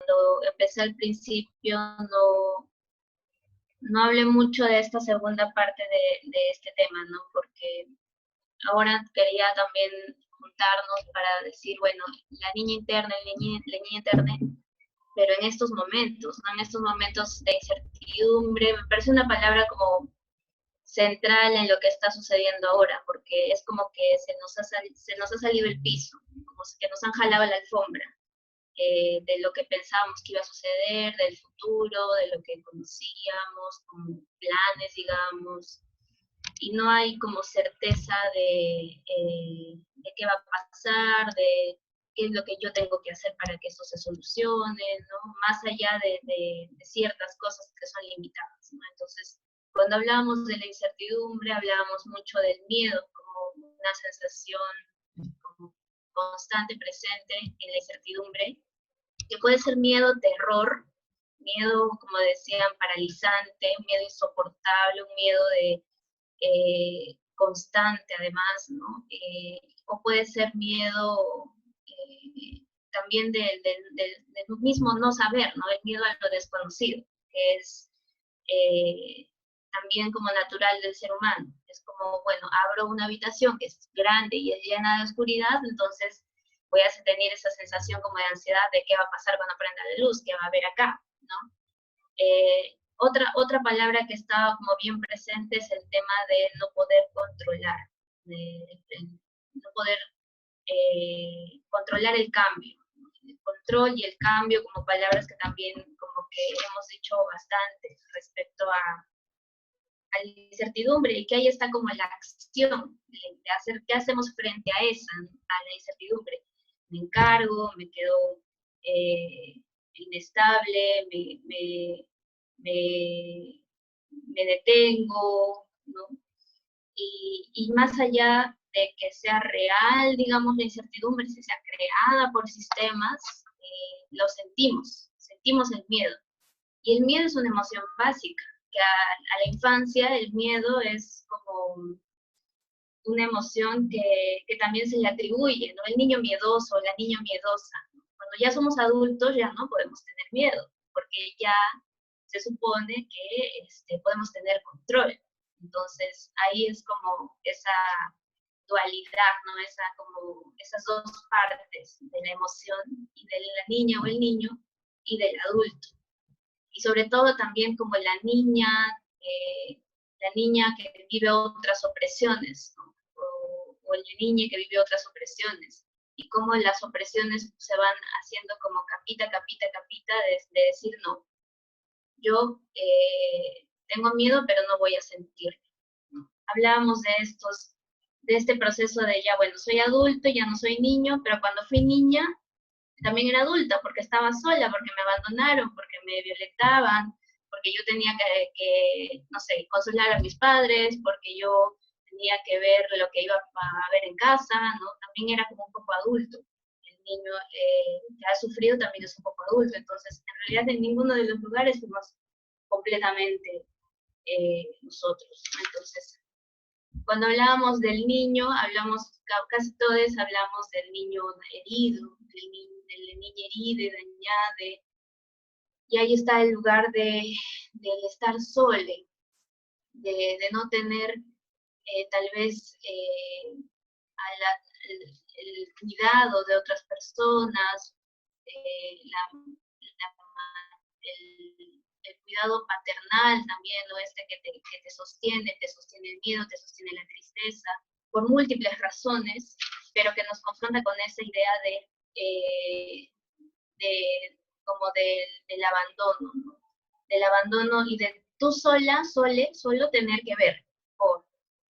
cuando empecé al principio no hablé mucho de esta segunda parte de este tema, ¿no? Porque ahora quería también juntarnos para decir, bueno, la niña interna, la niña interna, pero en estos momentos, ¿no? En estos momentos de incertidumbre, me parece una palabra como central en lo que está sucediendo ahora, porque es como que se nos ha salido el piso, como que nos han jalado la alfombra de lo que pensábamos que iba a suceder, del futuro, de lo que conocíamos, como planes, digamos, y no hay como certeza de qué va a pasar, de qué es lo que yo tengo que hacer para que eso se solucione, ¿no? Más allá de ciertas cosas que son limitadas, ¿no? Entonces, cuando hablábamos de la incertidumbre, hablábamos mucho del miedo como una sensación como constante, presente en la incertidumbre, que puede ser miedo, terror, miedo, como decían, paralizante, un miedo insoportable, un miedo de constante además, ¿no? O puede ser miedo también del mismo no saber, ¿no? El miedo a lo desconocido, que es también como natural del ser humano. Es como, bueno, abro una habitación que es grande y es llena de oscuridad, entonces voy a tener esa sensación como de ansiedad de qué va a pasar cuando prenda la luz, qué va a haber acá, ¿no? Otra palabra que estaba como bien presente es el tema de no poder controlar, de no poder controlar el cambio. El control y el cambio como palabras que también como que hemos dicho bastante respecto a la incertidumbre, y que ahí está como la acción de hacer qué hacemos frente a esa, a la incertidumbre. Me encargo, me quedo inestable, me, me detengo, ¿no? Y más allá de que sea real, digamos, la incertidumbre, si sea creada por sistemas, lo sentimos el miedo. Y el miedo es una emoción básica, que a la infancia el miedo es como una emoción que también se le atribuye, ¿no? El niño miedoso, la niña miedosa. Cuando ya somos adultos ya no podemos tener miedo, porque ya se supone que podemos tener control. Entonces ahí es como esa dualidad, ¿no? Como esas dos partes de la emoción y de la niña o el niño y del adulto. Y sobre todo también como la niña que vive otras opresiones, ¿no? O la niña que vive otras opresiones, y cómo las opresiones se van haciendo como capita, capita, capita, de decir, no, yo tengo miedo, pero no voy a sentir. ¿No? Hablábamos de este proceso de ya, bueno, soy adulto, ya no soy niño, pero cuando fui niña también era adulta, porque estaba sola, porque me abandonaron, porque me violentaban, porque yo tenía no sé, consolar a mis padres, porque yo tenía que ver lo que iba a ver en casa, ¿no? También era como un poco adulto. El niño que ha sufrido también es un poco adulto, entonces en realidad en ninguno de los lugares fuimos completamente nosotros. Entonces, cuando hablábamos del niño, casi todos hablamos del niño herido, de la niña herida y dañada, y ahí está el lugar del estar sole, de no tener tal vez el cuidado de otras personas, el cuidado paternal también, ¿no? Que te sostiene el miedo, te sostiene la tristeza, por múltiples razones, pero que nos confronta con esa idea de como del abandono, ¿no? Del abandono y de tú sola, solo tener que ver por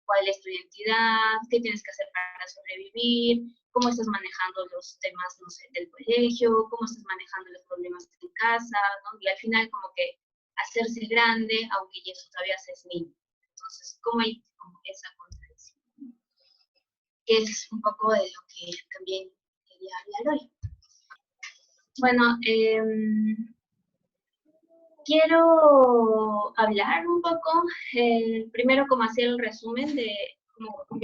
cuál es tu identidad, qué tienes que hacer para sobrevivir, cómo estás manejando los temas, no sé, del colegio, cómo estás manejando los problemas de tu casa, ¿no? Y al final como que hacerse grande, aunque ya eso todavía se es niño. Entonces, ¿cómo hay como esa contradicción? Que es un poco de lo que también quería hablar hoy. Bueno, quiero hablar un poco, primero como hacer el resumen de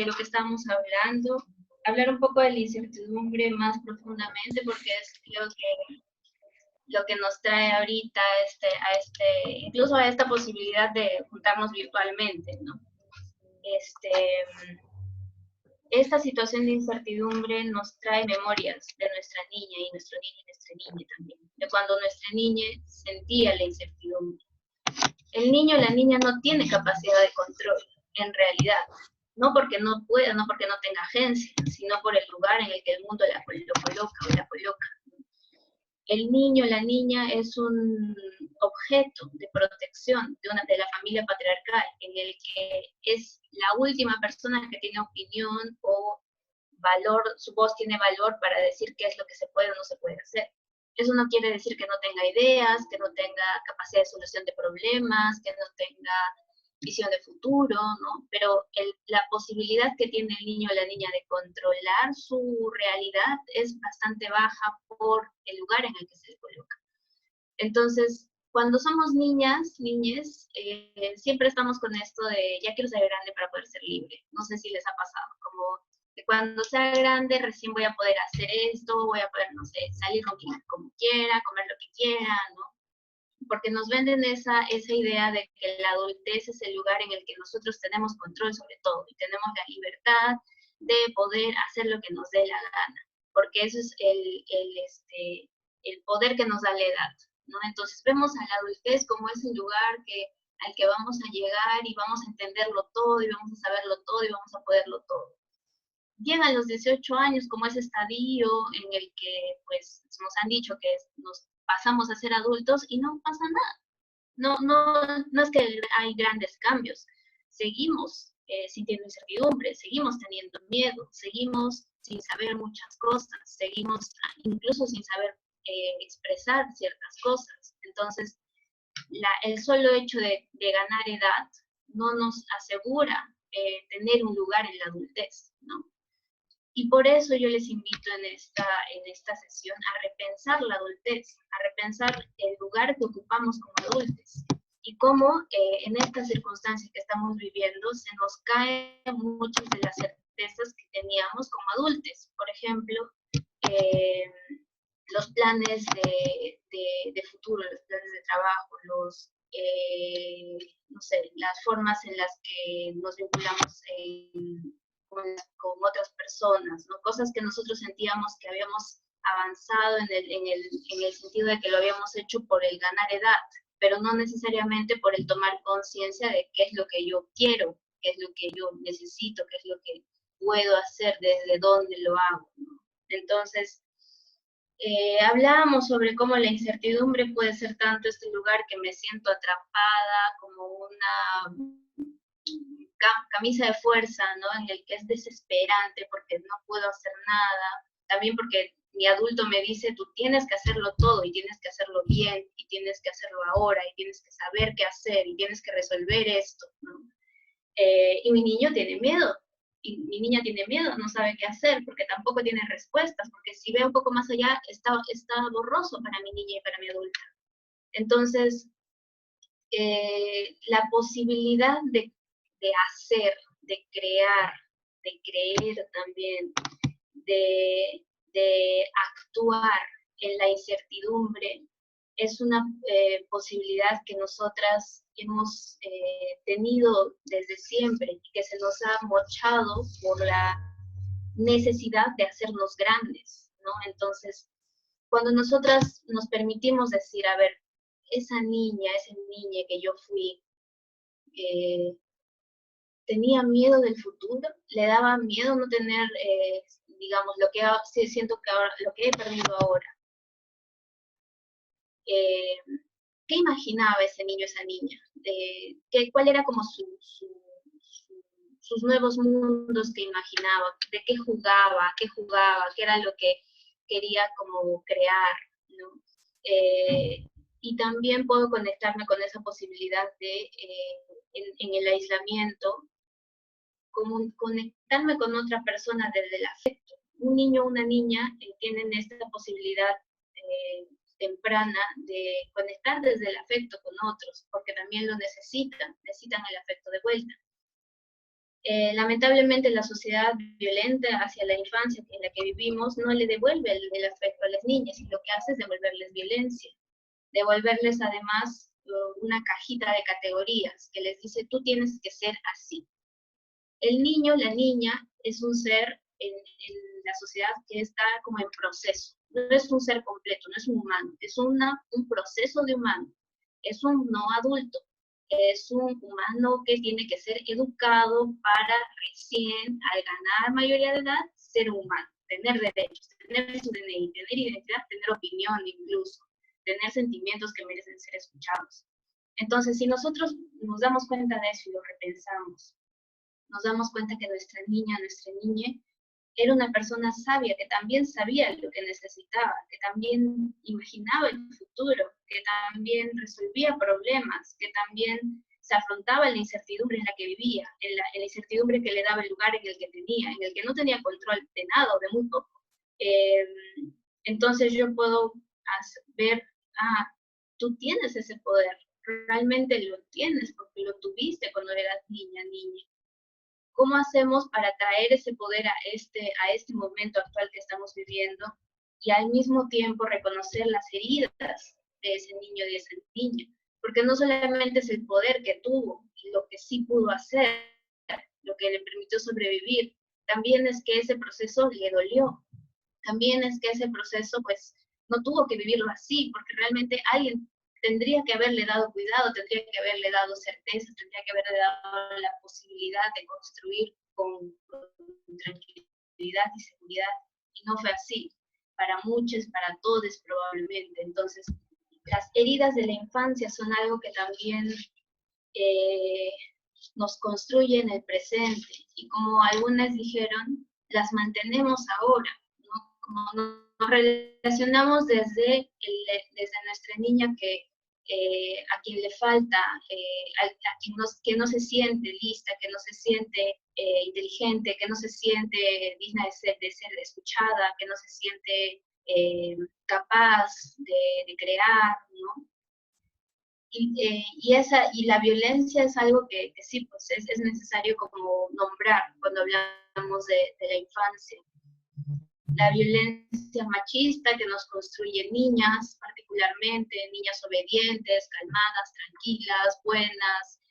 lo que estamos hablando, hablar un poco de la incertidumbre más profundamente, porque creo que lo que nos trae ahorita incluso a esta posibilidad de juntarnos virtualmente, ¿no? Esta situación de incertidumbre nos trae memorias de nuestra niña y nuestro niño y nuestra niña también, de cuando nuestra niña sentía la incertidumbre. El niño o la niña no tiene capacidad de control, en realidad, no porque no pueda, no porque no tenga agencia, sino por el lugar en el que el mundo lo coloca o la coloca. El niño o la niña es un objeto de protección de la familia patriarcal, en el que es la última persona que tiene opinión o valor, su voz tiene valor para decir qué es lo que se puede o no se puede hacer. Eso no quiere decir que no tenga ideas, que no tenga capacidad de solución de problemas, que no tenga visión de futuro, ¿no? Pero la posibilidad que tiene el niño o la niña de controlar su realidad es bastante baja por el lugar en el que se coloca. Entonces, cuando somos niñes, siempre estamos con esto de, ya quiero ser grande para poder ser libre. No sé si les ha pasado, como que cuando sea grande recién voy a poder hacer esto, voy a poder, no sé, salir con quien como quiera, comer lo que quiera, ¿no? Porque nos venden esa idea de que la adultez es el lugar en el que nosotros tenemos control sobre todo y tenemos la libertad de poder hacer lo que nos dé la gana, porque eso es el poder que nos da la edad, ¿no? Entonces vemos a la adultez como ese lugar al que vamos a llegar y vamos a entenderlo todo y vamos a saberlo todo y vamos a poderlo todo. Llegan los 18 años como ese estadio en el que pues nos han dicho que nos pasamos a ser adultos y no pasa nada. No es que hay grandes cambios. Seguimos sintiendo incertidumbre, seguimos teniendo miedo, seguimos sin saber muchas cosas, seguimos incluso sin saber expresar ciertas cosas. Entonces, el solo hecho de ganar edad no nos asegura tener un lugar en la adultez, ¿no? Y por eso yo les invito en esta sesión a repensar la adultez, a repensar el lugar que ocupamos como adultos y cómo en estas circunstancias que estamos viviendo se nos caen muchas de las certezas que teníamos como adultos. Por ejemplo, eh, los planes de futuro, los planes de trabajo, no sé, las formas en las que nos vinculamos con otras personas, ¿no? Cosas que nosotros sentíamos que habíamos avanzado en el sentido de que lo habíamos hecho por el ganar edad, pero no necesariamente por el tomar conciencia de qué es lo que yo quiero, qué es lo que yo necesito, qué es lo que puedo hacer, desde dónde lo hago, ¿no? Entonces, hablábamos sobre cómo la incertidumbre puede ser tanto este lugar que me siento atrapada, como una camisa de fuerza, ¿no? En el que es desesperante porque no puedo hacer nada, también porque mi adulto me dice, tú tienes que hacerlo todo y tienes que hacerlo bien y tienes que hacerlo ahora y tienes que saber qué hacer y tienes que resolver esto, ¿no? Y mi niño tiene miedo, y mi niña tiene miedo, no sabe qué hacer, porque tampoco tiene respuestas, porque si ve un poco más allá, está borroso para mi niña y para mi adulta. Entonces, la posibilidad de hacer, de crear, de creer también, de actuar en la incertidumbre, es una posibilidad que nosotras hemos tenido desde siempre y que se nos ha mochado por la necesidad de hacernos grandes, ¿no? Entonces, cuando nosotras nos permitimos decir, a ver, esa niña que yo fui, eh, tenía miedo del futuro, le daba miedo no tener, digamos, lo que sí, siento que ahora, lo que he perdido ahora. Eh, ¿Qué imaginaba ese niño, esa niña? ¿Cuál era como sus nuevos mundos que imaginaba? ¿De qué jugaba? ¿Qué era lo que quería como crear? ¿No? Y también puedo conectarme con esa posibilidad de, en el aislamiento, como conectarme con otra persona desde el afecto. Un niño o una niña tienen esta posibilidad temprana de conectar desde el afecto con otros, porque también lo necesitan el afecto de vuelta. Lamentablemente la sociedad violenta hacia la infancia en la que vivimos no le devuelve el afecto a las niñas, y lo que hace es devolverles violencia, devolverles además una cajita de categorías que les dice: tú tienes que ser así. El niño, la niña, es un ser en la sociedad que está como en proceso. No es un ser completo, no es un humano, es un proceso de humano. Es un no adulto, es un humano que tiene que ser educado para recién, al ganar mayoría de edad, ser humano, tener derechos, tener su DNI, tener identidad, tener opinión incluso, tener sentimientos que merecen ser escuchados. Entonces, si nosotros nos damos cuenta de eso y lo repensamos, nos damos cuenta que nuestra niña, nuestra niña, era una persona sabia, que también sabía lo que necesitaba, que también imaginaba el futuro, que también resolvía problemas, que también se afrontaba la incertidumbre en la que vivía, en la incertidumbre que le daba el lugar en el que tenía, en el que no tenía control de nada o de muy poco. Entonces yo puedo ver, tú tienes ese poder, realmente lo tienes porque lo tuviste cuando eras niña. ¿Cómo hacemos para traer ese poder a este momento actual que estamos viviendo, y al mismo tiempo reconocer las heridas de ese niño y de esa niña? Porque no solamente es el poder que tuvo y lo que sí pudo hacer, lo que le permitió sobrevivir, también es que ese proceso le dolió, también es que ese proceso pues no tuvo que vivirlo así, porque realmente alguien tendría que haberle dado cuidado, tendría que haberle dado certeza, tendría que haberle dado la posibilidad de construir con tranquilidad y seguridad, y no fue así, para muchos, para todos probablemente. Entonces, las heridas de la infancia son algo que también eh, nos construyen el presente, y como algunas dijeron, las mantenemos ahora, ¿no? Como nos relacionamos desde nuestra niña a quien le falta, a quien no se siente lista, que no se siente inteligente, que no se siente digna de ser escuchada, que no se siente capaz de crear, ¿no? Y la violencia es algo que sí, pues es necesario como nombrar cuando hablamos de la infancia. La violencia machista que nos construye niñas, particularmente niñas obedientes, calmadas, tranquilas, buenas,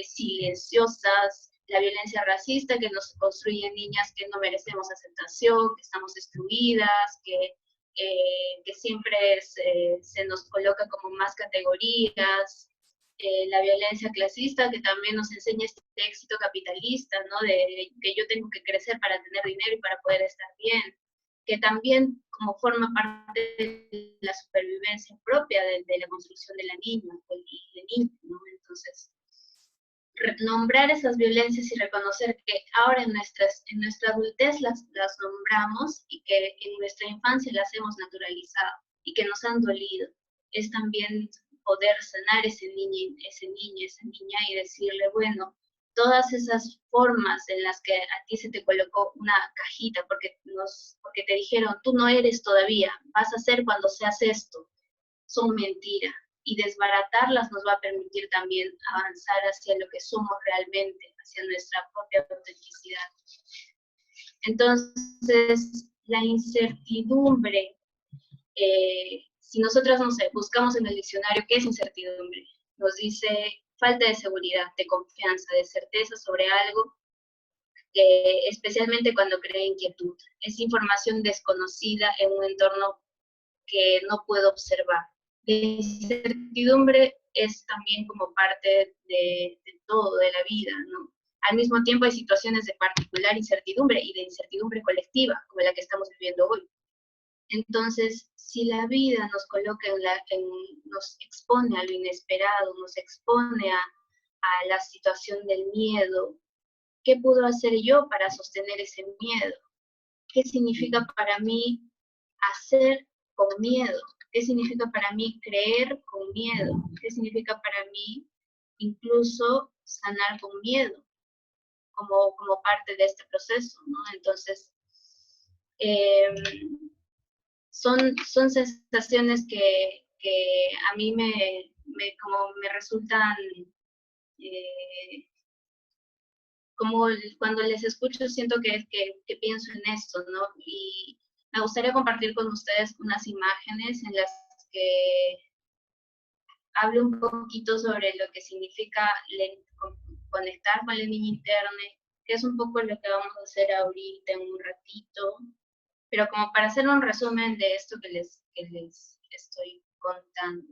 silenciosas. La violencia racista que nos construye niñas que no merecemos aceptación, que estamos destruidas, que siempre se nos coloca como más categorías. La violencia clasista que también nos enseña este éxito capitalista, ¿no? De que yo tengo que crecer para tener dinero y para poder estar bien, que también como forma parte de la supervivencia propia de la construcción de la niña y del niño, ¿no? Entonces, nombrar esas violencias y reconocer que ahora en nuestra adultez las nombramos, y que en nuestra infancia las hemos naturalizado y que nos han dolido, es también poder sanar ese niño, esa niña, y decirle, bueno, todas esas formas en las que a ti se te colocó una cajita porque te dijeron, tú no eres todavía, vas a ser cuando seas esto, son mentira. Y desbaratarlas nos va a permitir también avanzar hacia lo que somos realmente, hacia nuestra propia autenticidad. Entonces, la incertidumbre, si nosotros, no sé, buscamos en el diccionario qué es incertidumbre, nos dice falta de seguridad, de confianza, de certeza sobre algo, especialmente cuando crea inquietud. Es información desconocida en un entorno que no puedo observar. La incertidumbre es también como parte de todo, de la vida, ¿no? Al mismo tiempo hay situaciones de particular incertidumbre y de incertidumbre colectiva, como la que estamos viviendo hoy. Entonces, si la vida nos coloca nos expone a lo inesperado, nos expone a la situación del miedo, ¿qué puedo hacer yo para sostener ese miedo? ¿Qué significa para mí hacer con miedo? ¿Qué significa para mí creer con miedo? ¿Qué significa para mí incluso sanar con miedo como parte de este proceso, ¿no? Entonces, son sensaciones que a mí como me resultan cuando les escucho siento que pienso en esto, ¿no? Y me gustaría compartir con ustedes unas imágenes en las que hablo un poquito sobre lo que significa conectar con la niña interna, que es un poco lo que vamos a hacer ahorita en un ratito, pero como para hacer un resumen de esto que les estoy contando.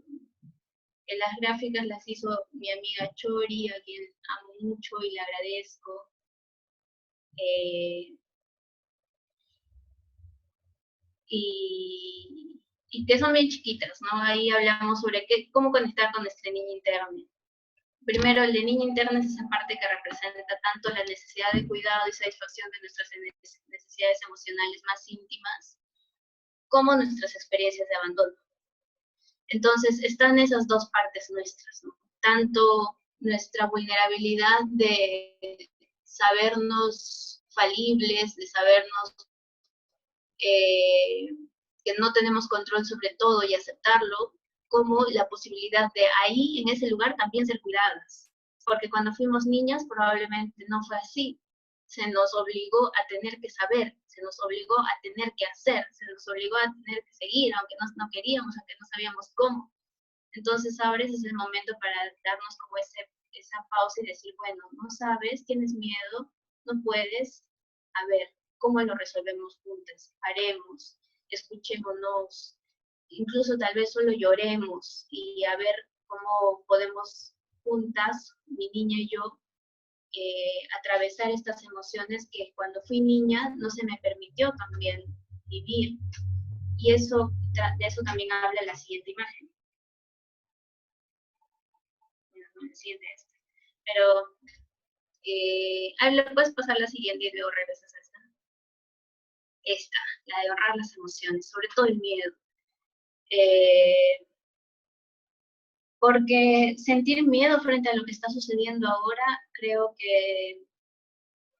Las gráficas las hizo mi amiga Chori, a quien amo mucho y le agradezco. Y que son bien chiquitas, ¿no? Ahí hablamos sobre cómo conectar con nuestra niña interna. Primero, el de niña interna es esa parte que representa tanto la necesidad de cuidado y satisfacción de nuestras necesidades emocionales más íntimas, como nuestras experiencias de abandono. Entonces, están esas dos partes nuestras, ¿no? Tanto nuestra vulnerabilidad de sabernos falibles, de sabernos que no tenemos control sobre todo y aceptarlo, como la posibilidad de ahí, en ese lugar, también ser cuidadas. Porque cuando fuimos niñas probablemente no fue así. Se nos obligó a tener que saber, se nos obligó a tener que hacer, se nos obligó a tener que seguir, aunque no queríamos, aunque no sabíamos cómo. Entonces ahora ese es el momento para darnos como esa pausa y decir, bueno, no sabes, tienes miedo, no puedes, a ver, ¿cómo lo resolvemos juntas? Paremos, escuchémonos, incluso tal vez solo lloremos y a ver cómo podemos juntas, mi niña y yo, atravesar estas emociones que cuando fui niña no se me permitió también vivir. Y de eso también habla la siguiente imagen. Pero puedes pasar la siguiente y luego regresas a esta, la de honrar las emociones, sobre todo el miedo. Porque sentir miedo frente a lo que está sucediendo ahora creo que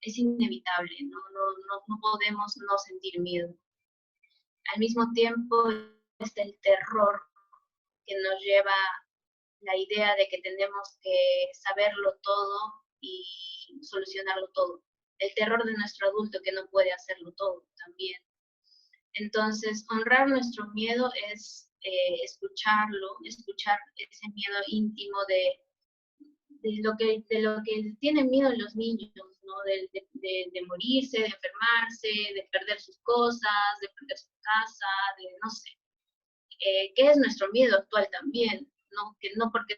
es inevitable, no podemos no sentir miedo. Al mismo tiempo está el terror que nos lleva la idea de que tenemos que saberlo todo y solucionarlo todo. El terror de nuestro adulto que no puede hacerlo todo también. Entonces, honrar nuestro miedo es escucharlo, escuchar ese miedo íntimo de lo que tienen miedo los niños, ¿no? De morirse, de enfermarse, de perder sus cosas, de perder su casa, de no sé. ¿Qué es nuestro miedo actual también? ¿No? Que no porque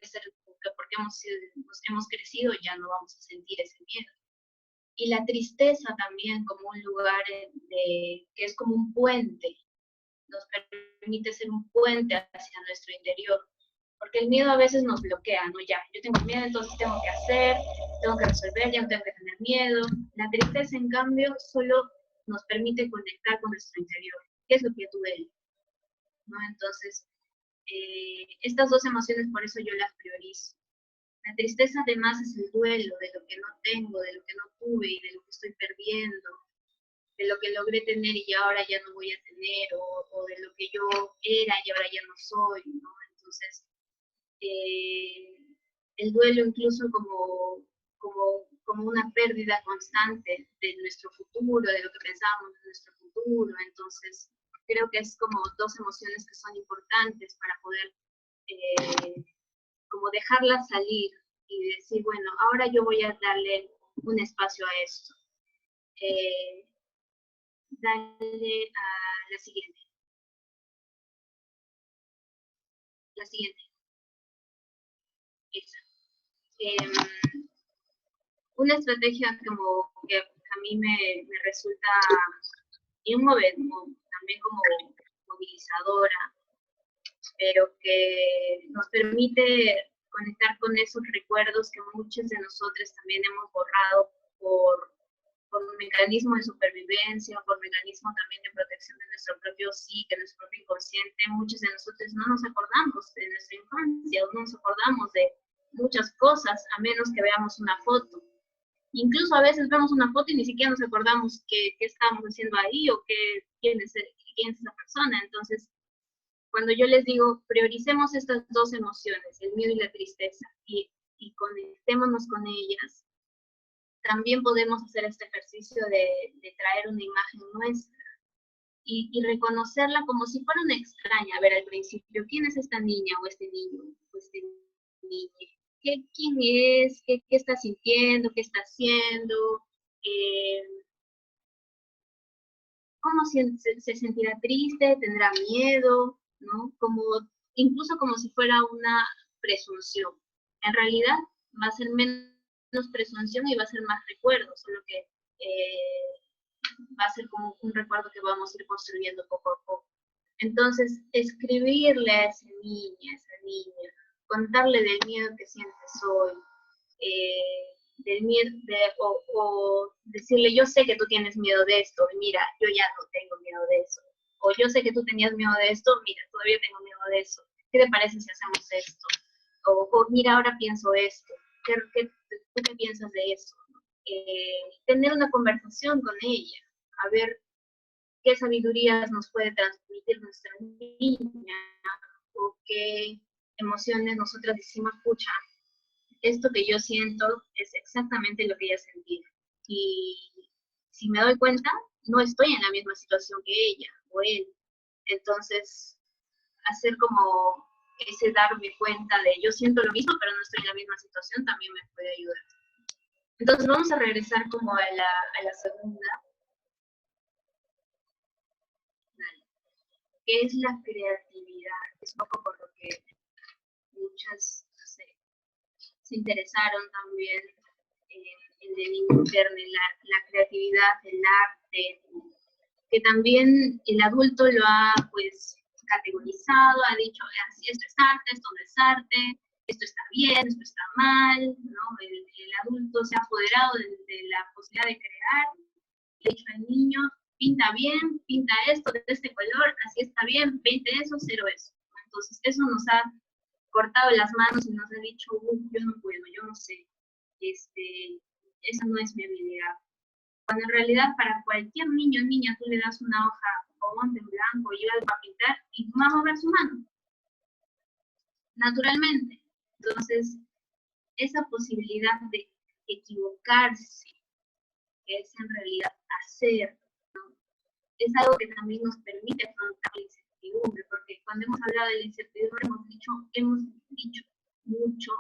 hemos crecido ya no vamos a sentir ese miedo. Y la tristeza también como un lugar que es como un puente, nos permite ser un puente hacia nuestro interior. Porque el miedo a veces nos bloquea, ¿no? Ya, yo tengo miedo, entonces tengo que hacer, tengo que resolver, ya no tengo que tener miedo. La tristeza, en cambio, solo nos permite conectar con nuestro interior. ¿Qué es lo que duele? ¿No? Entonces, estas dos emociones, por eso yo las priorizo. La tristeza además es el duelo de lo que no tengo, de lo que no tuve y de lo que estoy perdiendo, de lo que logré tener y ahora ya no voy a tener, o de lo que yo era y ahora ya no soy, ¿no? Entonces, el duelo incluso como una pérdida constante de nuestro futuro, de lo que pensábamos de nuestro futuro. Entonces, creo que es como dos emociones que son importantes para poder como dejarlas salir y decir, bueno, ahora yo voy a darle un espacio a esto. Dale a la siguiente. La siguiente. Esa. Una estrategia como que a mí me resulta también como movilizadora, pero que nos permite conectar con esos recuerdos que muchos de nosotros también hemos borrado por un mecanismo de supervivencia, por mecanismo también de protección de nuestro propio psique, de nuestro propio inconsciente. Muchos de nosotros no nos acordamos de nuestra infancia, no nos acordamos de muchas cosas, a menos que veamos una foto. Incluso a veces vemos una foto y ni siquiera nos acordamos qué estábamos haciendo ahí o quién es esa persona. Entonces, cuando yo les digo, prioricemos estas dos emociones, el miedo y la tristeza, y conectémonos con ellas, también podemos hacer este ejercicio de traer una imagen nuestra y reconocerla como si fuera una extraña. A ver, al principio, ¿quién es esta niña o este niño o este niño? ¿Quién es? ¿Qué está sintiendo? ¿Qué está haciendo? Eh, ¿Cómo se sentirá triste? ¿Tendrá miedo? ¿No? Como, incluso como si fuera una presunción. En realidad va a ser menos presunción y va a ser más recuerdo, solo que va a ser como un recuerdo que vamos a ir construyendo poco a poco. Entonces, escribirle a esa niña, contarle del miedo que sientes hoy, del miedo, o decirle, yo sé que tú tienes miedo de esto, y mira, yo ya no tengo miedo de eso. O yo sé que tú tenías miedo de esto, mira, todavía tengo miedo de eso. ¿Qué te parece si hacemos esto? O mira, ahora pienso esto. ¿Tú qué piensas de eso? Tener una conversación con ella, a ver qué sabidurías nos puede transmitir nuestra niña, o qué emociones nosotras decimos, escucha, esto que yo siento es exactamente lo que ella sentía. Y si me doy cuenta, no estoy en la misma situación que ella o él. Entonces, hacer como ese darme cuenta de yo siento lo mismo, pero no estoy en la misma situación, también me puede ayudar. Entonces, vamos a regresar como a la segunda, que es la creatividad. Es un poco por lo que muchas se interesaron también en el internet, la creatividad, el arte, que también el adulto lo ha pues categorizado, ha dicho, esto es arte, esto no es arte, esto está bien, esto está mal, ¿no? El adulto se ha apoderado de la posibilidad de crear, le ha dicho al niño, pinta bien, pinta esto de este color, así está bien, 20 eso, 0 eso. Entonces, eso nos ha cortado las manos y nos ha dicho, yo no puedo, yo no sé, esa no es mi habilidad. Cuando en realidad para cualquier niño o niña tú le das una hoja con en blanco y él va a pintar y va a mover su mano, naturalmente. Entonces, esa posibilidad de equivocarse, que es en realidad hacer, ¿no? Es algo que también nos permite afrontar la incertidumbre, porque cuando hemos hablado de la incertidumbre hemos dicho mucho,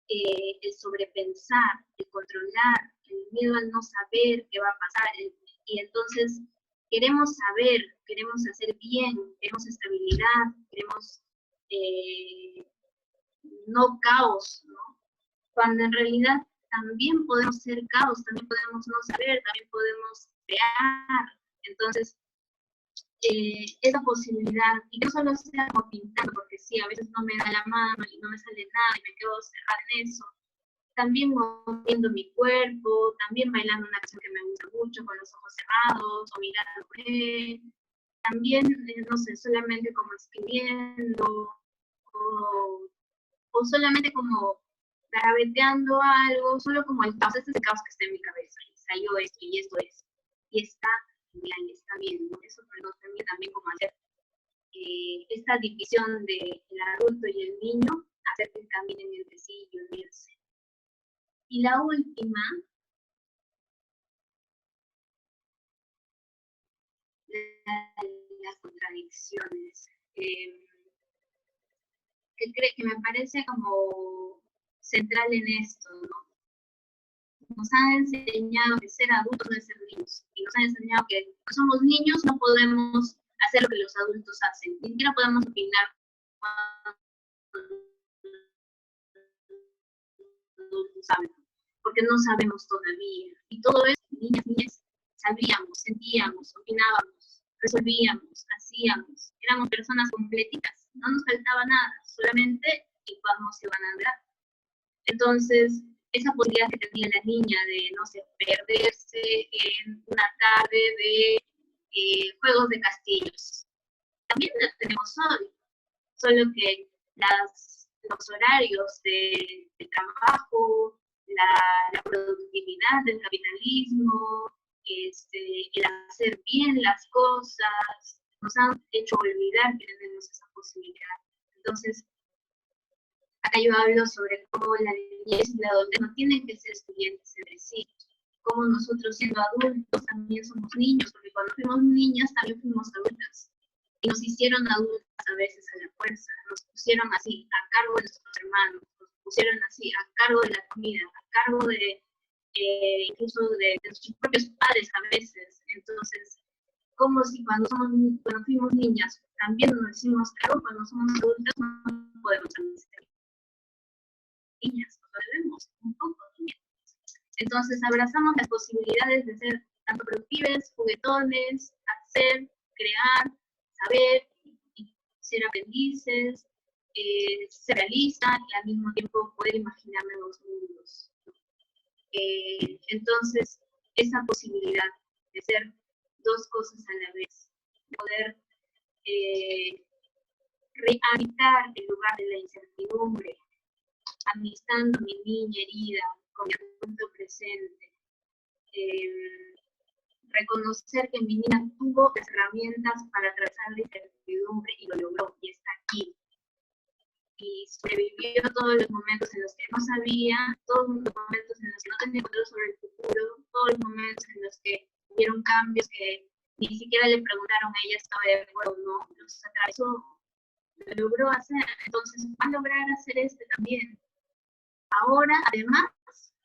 el sobrepensar, el controlar, el miedo al no saber qué va a pasar, y entonces queremos saber, queremos hacer bien, queremos estabilidad, queremos no caos, ¿no? Cuando en realidad también podemos ser caos, también podemos no saber, también podemos crear. Entonces, esa posibilidad, y no solo sea como pintando, porque sí, a veces no me da la mano y no me sale nada y me quedo cerrada en eso, también moviendo mi cuerpo, también bailando una canción que me gusta mucho con los ojos cerrados o mirando, también, no sé, solamente como escribiendo o solamente como garabeteando algo, solo como el caos, este es el caos que está en mi cabeza, y salió esto y esto es, y está genial, y está bien, ¿no? Eso nos permite también como hacer esta división del adulto y el niño, hacer que caminen entre sí y unirse. Y la última, las contradicciones, que me parece como central en esto, ¿no? Nos han enseñado que ser adultos no es ser niños, y nos han enseñado que somos niños, no podemos hacer lo que los adultos hacen, ni siquiera podemos opinar porque no sabemos todavía. Y todo eso, niñas, sabíamos, sentíamos, opinábamos, resolvíamos, hacíamos, éramos personas completitas, no nos faltaba nada, solamente íbamos y van a andar. Entonces, esa posibilidad que tenía la niña de, no sé, perderse en una tarde de juegos de castillos, también la tenemos hoy, solo que los horarios de trabajo, la productividad del capitalismo, el hacer bien las cosas, nos han hecho olvidar que tenemos esa posibilidad. Entonces, Acá yo hablo sobre cómo la niñez y la adultez no tienen que ser estudiantes entre sí, como nosotros siendo adultos también somos niños, porque cuando fuimos niñas también fuimos adultas. Y nos hicieron adultas a veces a la fuerza, nos pusieron así, a cargo de nuestros hermanos, nos pusieron así, a cargo de la comida, a cargo de incluso de nuestros propios padres a veces. Entonces, como si cuando fuimos niñas también nos hicimos cargo, cuando somos adultas no podemos ser niñas, lo debemos un poco también. Entonces, abrazamos las posibilidades de ser tanto productivos, juguetones, hacer, crear, saber, y ser aprendices, ser realistas y al mismo tiempo poder imaginar nuevos mundos. Entonces, esa posibilidad de ser dos cosas a la vez, poder rehabitar el lugar de la incertidumbre, amistando mi niña herida con mi adulto presente, reconocer que mi niña tuvo las herramientas para atravesar la incertidumbre y lo logró y está aquí. Y sobrevivió todos los momentos en los que no sabía, todos los momentos en los que no tenía control sobre el futuro, todos los momentos en los que hubieron cambios que ni siquiera le preguntaron a ella si estaba de acuerdo o no, los atravesó, lo logró hacer, entonces va a lograr hacer este también. Ahora, además,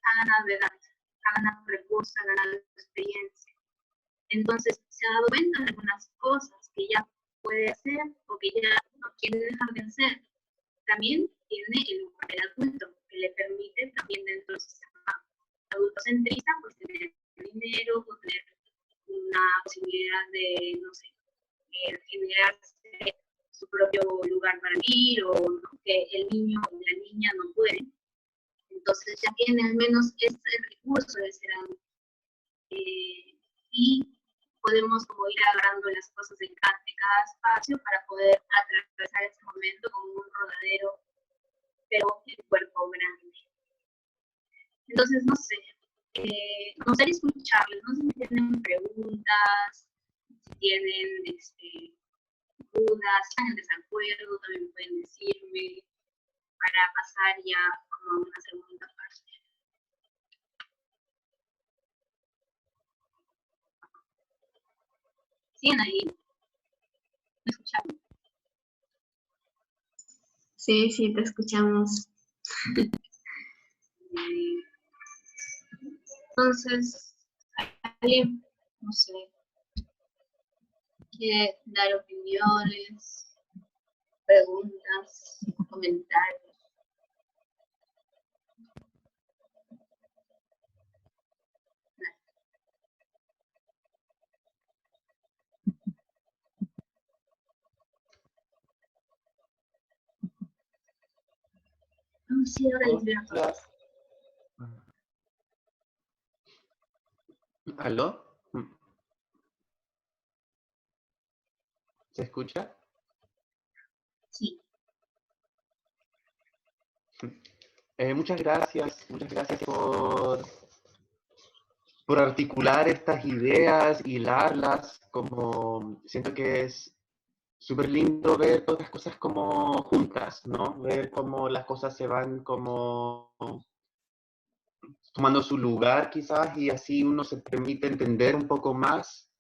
ha ganado edad, ha ganado recursos, ha ganado experiencia. Entonces, se ha dado cuenta de algunas cosas que ya puede hacer o que ya no quiere dejar de hacer. También tiene el lugar del adulto, que le permite también dentro del sistema adultocentrista, pues tener dinero o tener una posibilidad de, no sé, generarse su propio lugar para vivir o ¿no? que el niño o la niña no puede. Entonces ya tiene al menos ese recurso de ser adulto. Y podemos como ir agarrando las cosas de cada espacio para poder atravesar ese momento como un rodadero, pero el cuerpo grande. Entonces, no sé, me gustaría escucharles, no sé si tienen preguntas, si tienen dudas, están en desacuerdo, también pueden decirme, para pasar ya como a una segunda parte. ¿Siguen ahí? ¿Me escucharon? Sí, sí, te escuchamos. Entonces, alguien, no sé, quiere dar opiniones, preguntas, comentarios. Sí, ahora les veo a todos. ¿Aló? ¿Se escucha? Sí. Muchas gracias por articular estas ideas, hilarlas, como siento que es súper lindo ver todas las cosas como juntas, ¿no? Ver cómo las cosas se van como tomando su lugar quizás y así uno se permite entender un poco más,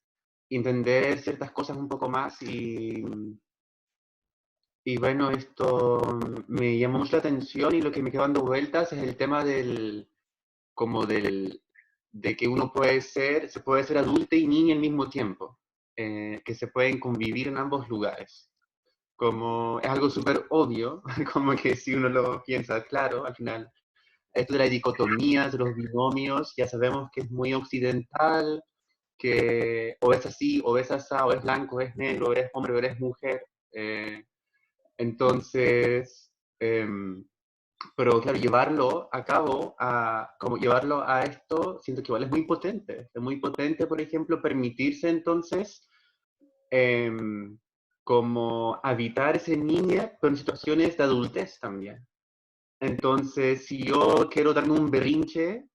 entender ciertas cosas un poco más y bueno, esto me llamó mucho la atención y lo que me quedó dando vueltas es el tema de que uno se puede ser adulto y niño al mismo tiempo, que se pueden convivir en ambos lugares. Como es algo súper obvio, como que si uno lo piensa, claro, al final, esto de las dicotomías, de los binomios, ya sabemos que es muy occidental, que o es así, o es asá, o es blanco, o es negro, o eres hombre, o eres mujer. Entonces, pero claro, llevarlo a cabo, como llevarlo a esto, siento que igual es muy potente. Es muy potente, por ejemplo, permitirse entonces como habitar ese niño, pero en situaciones de adultez también. Entonces, si yo quiero darme un berrinche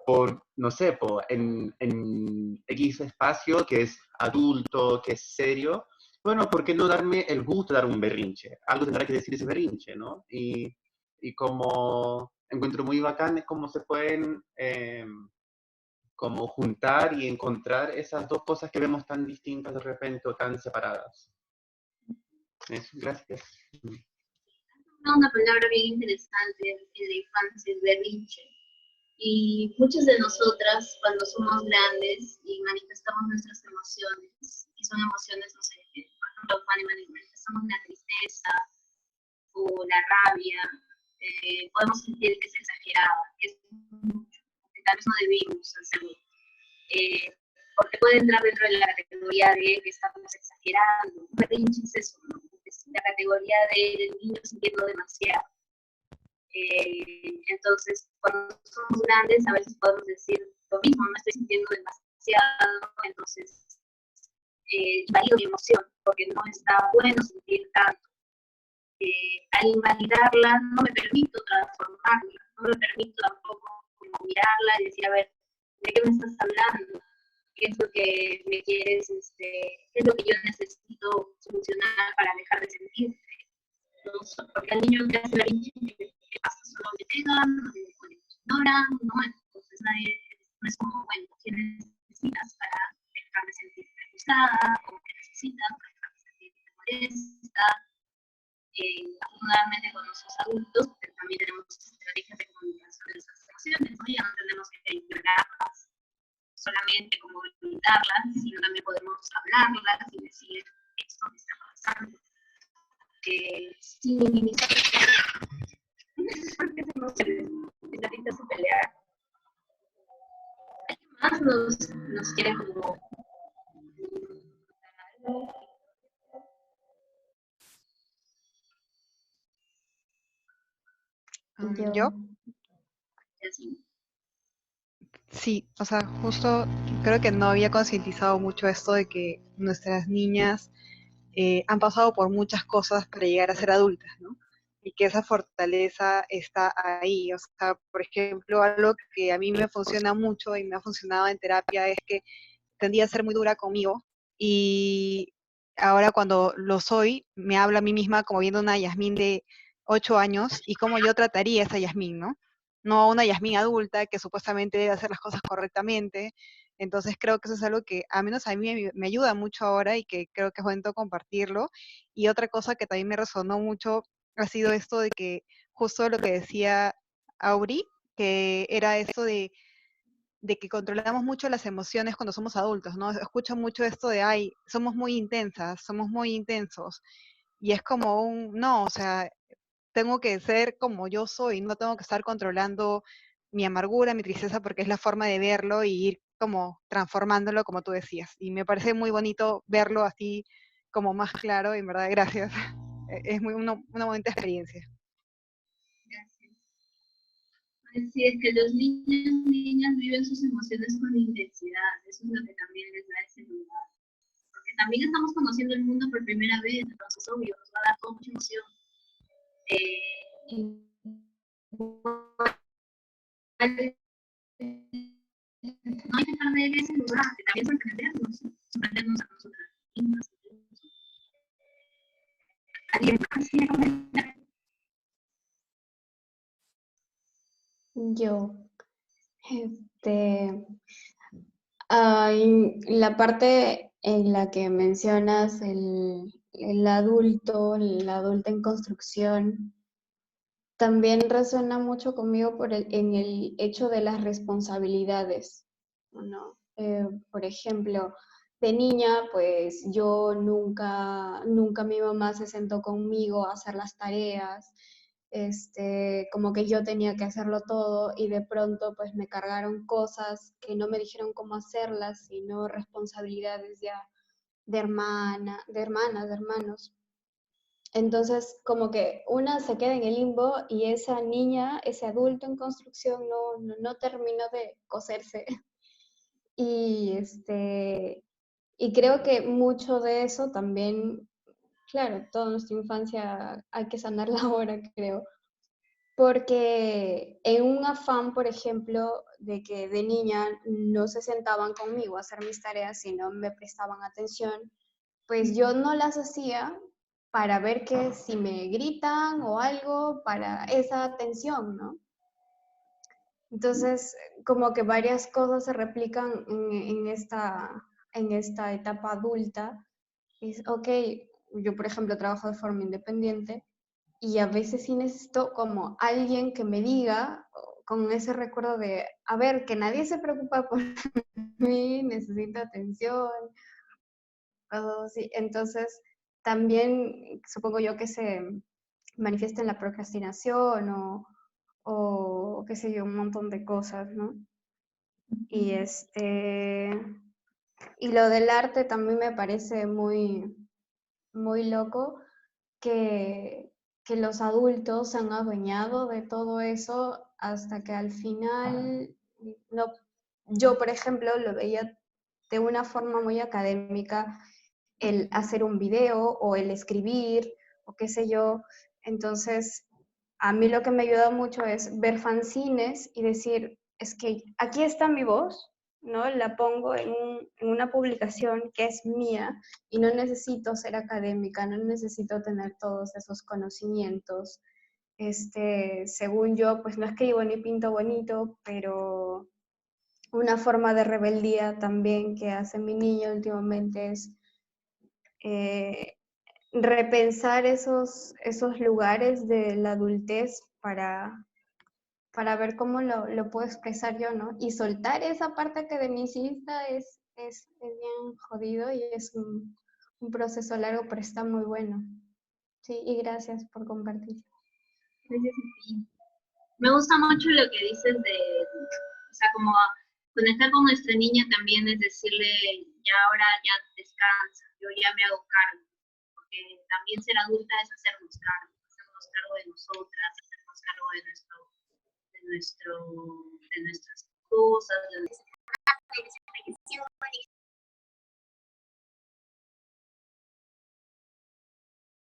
por, no sé, en X espacio que es adulto, que es serio, bueno, ¿por qué no darme el gusto de dar un berrinche? Algo tendrá que decir ese berrinche, ¿no? Y como encuentro muy bacán es cómo se pueden como juntar y encontrar esas dos cosas que vemos tan distintas de repente o tan separadas. Eso, gracias. Una palabra bien interesante en la infancia es berrinche. Y muchas de nosotras, cuando somos grandes y manifestamos nuestras emociones, y son emociones, no sé, por ejemplo, cuando manifestamos la tristeza o la rabia, podemos sentir que es exagerada, que es mucho, que tal vez no debimos hacerlo. Porque puede entrar dentro de la categoría de que estamos exagerando. Un berrinche es eso, ¿no? Es la categoría del niño sintiendo demasiado. Entonces, cuando somos grandes, a veces podemos decir lo mismo, no estoy sintiendo demasiado, entonces invalido mi emoción, porque no está bueno sentir tanto. Al invalidarla, no me permito transformarla, no me permito tampoco como mirarla y decir, a ver, ¿de qué me estás hablando? ¿Qué es lo que me quieres, qué es lo que yo necesito solucionar para dejar de sentirte? Porque al niño que hace la pinche, ¿qué pasa? Solo me pegan, me ignoran, ¿no? Entonces nadie, no es como, bueno, ¿qué necesitas para dejar de sentirte acusada? ¿O qué necesitas para dejar de sentirte molesta? Afortunadamente con nuestros adultos, pero también tenemos estrategias de comunicación de esas emociones, ¿no? Ya no tenemos que ignorarlas solamente como gritarlas, sino también podemos hablarlas y decir, esto me está pasando. Sin minimizar porque se necesita pelear. ¿Alguien más nos quiere como ¿Yo? así? Sí, o sea, justo creo que no había concientizado mucho esto de que nuestras niñas han pasado por muchas cosas para llegar a ser adultas, ¿no? Y que esa fortaleza está ahí. O sea, por ejemplo, algo que a mí me funciona mucho y me ha funcionado en terapia es que tendía a ser muy dura conmigo y ahora cuando lo soy, me hablo a mí misma como viendo una Yasmín de 8 años y cómo yo trataría a esa Yasmín, ¿no? No a una Yasmín adulta que supuestamente debe hacer las cosas correctamente. Entonces creo que eso es algo que a menos a mí me ayuda mucho ahora y que creo que es bonito compartirlo. Y otra cosa que también me resonó mucho ha sido esto de que justo lo que decía Auri, que era esto de que controlamos mucho las emociones cuando somos adultos, ¿no? Escucho mucho esto de, ay, somos muy intensas, somos muy intensos. Y es como no, o sea, tengo que ser como yo soy, no tengo que estar controlando mi amargura, mi tristeza, porque es la forma de verlo y ir como transformándolo, como tú decías. Y me parece muy bonito verlo así como más claro, y en verdad, gracias. Es una bonita experiencia. Gracias. Así es que los niños y niñas viven sus emociones con intensidad, eso es lo que también les da ese lugar. Porque también estamos conociendo el mundo por primera vez, entonces obvio, nos va a dar toda mucha emoción. No hay que perder ese lugar, que también sorprendernos a nosotras mismas. ¿Alguien más quiere comentar? Yo, este, la parte en la que mencionas el adulto, el adulto en construcción, también resuena mucho conmigo en el hecho de las responsabilidades, ¿no? Por ejemplo, de niña, pues yo nunca mi mamá se sentó conmigo a hacer las tareas, como que yo tenía que hacerlo todo y de pronto pues me cargaron cosas que no me dijeron cómo hacerlas, sino responsabilidades ya de hermanas, de hermanos. Entonces, como que una se queda en el limbo y esa niña, ese adulto en construcción no terminó de coserse. Y, y creo que mucho de eso también, claro, toda nuestra infancia hay que sanarla ahora, creo. Porque en un afán, por ejemplo, de que de niña no se sentaban conmigo a hacer mis tareas, sino me prestaban atención, pues yo no las hacía para ver que si me gritan o algo, para esa atención, ¿no? Entonces, como que varias cosas se replican en esta etapa adulta. Es, ok, yo por ejemplo trabajo de forma independiente y a veces sí necesito como alguien que me diga con ese recuerdo de, a ver, que nadie se preocupa por mí, necesito atención, cosas así. Entonces, también supongo yo que se manifiesta en la procrastinación o qué sé yo, un montón de cosas, ¿no? Y y lo del arte también me parece muy, muy loco que, que los adultos se han adueñado de todo eso hasta que al final, no, yo por ejemplo lo veía de una forma muy académica, el hacer un video o el escribir o qué sé yo. Entonces, a mí lo que me ayuda mucho es ver fanzines y decir, es que aquí está mi voz, ¿no? La pongo en una publicación que es mía y no necesito ser académica, no necesito tener todos esos conocimientos. Según yo, pues no escribo ni pinto bonito, pero una forma de rebeldía también que hace mi niño últimamente es eh, repensar esos lugares de la adultez para ver cómo lo puedo expresar yo, ¿no? Y soltar esa parte academicista es bien jodido y es un proceso largo, pero está muy bueno. Sí, y gracias por compartir. Gracias a ti. Me gusta mucho lo que dices de, o sea, como conectar con nuestra niña también es decirle, ya ahora ya descansa, yo ya me hago cargo, porque también ser adulta es hacernos cargo de nosotras, hacernos cargo de nuestras cosas, de nuestras